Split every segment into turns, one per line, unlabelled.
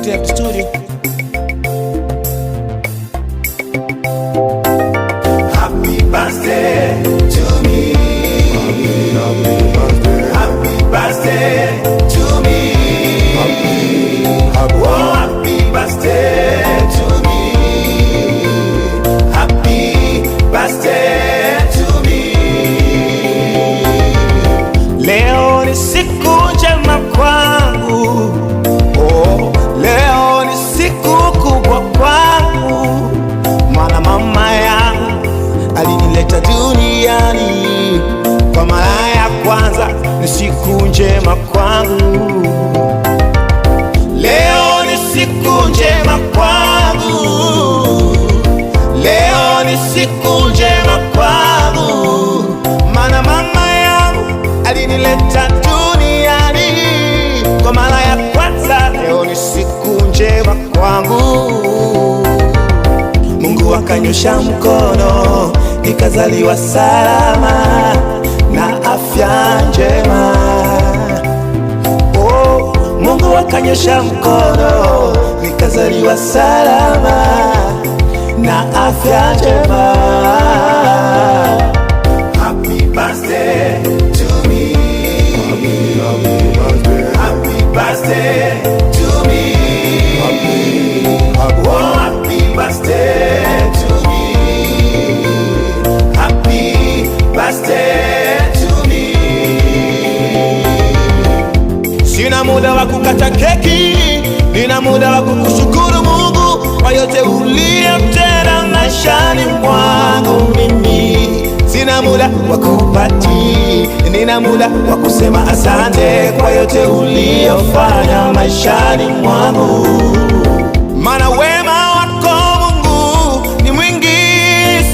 Intellect Studio.
Happy birthday to me. Happy birthday to me. Oh, happy birthday to me. Happy birthday to me.
Leo ni siku njema kwangu. Oh, leo ni siku kubwa kwangu. Maana mama yangu alinileta duniani kwa mara ya kwanza. Ni siku njema kwangu. Leo ni siku njema kwangu. Leo ni siku njema kwangu. Maana mama yangu alinileta duniani kwa mara ya kwanza. Leo ni siku njema kwangu. Mungu akanyosha mkono, nikazaliwa salama na afya njema. Oh, Mungu akanyosha mkono, nikazaliwa salama na afya njema.
Happy birthday to me. Happy birthday to me. Oh, happy birthday to me. Happy birthday to me.
Sina muda wa kukata keki, nina muda wa kukushukuru Mungu kwa yote uliyotenda maishani mwangu mimi. Sina muda wa kupati, nina muda wa kusema asante kwa yote uliyofanya maishani mwangu. Maana wema wako Mungu ni mwingi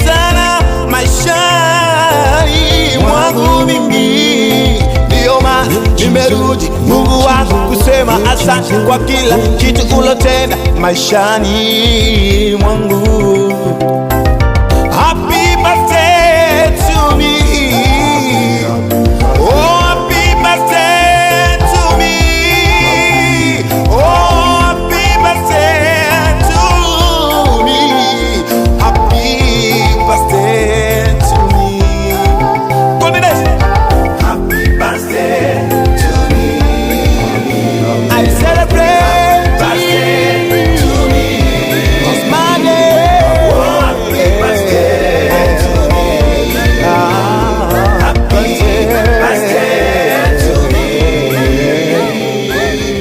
sana maishani mwangu mimi. Ndiyo maana nimerudi Mungu wangu kusema asante kwa kila kitu ulotenda maishani mwangu. Happy birthday to me. Oh, happy birthday to me. Oh, happy birthday to me. Happy birthday to me.
Happy birthday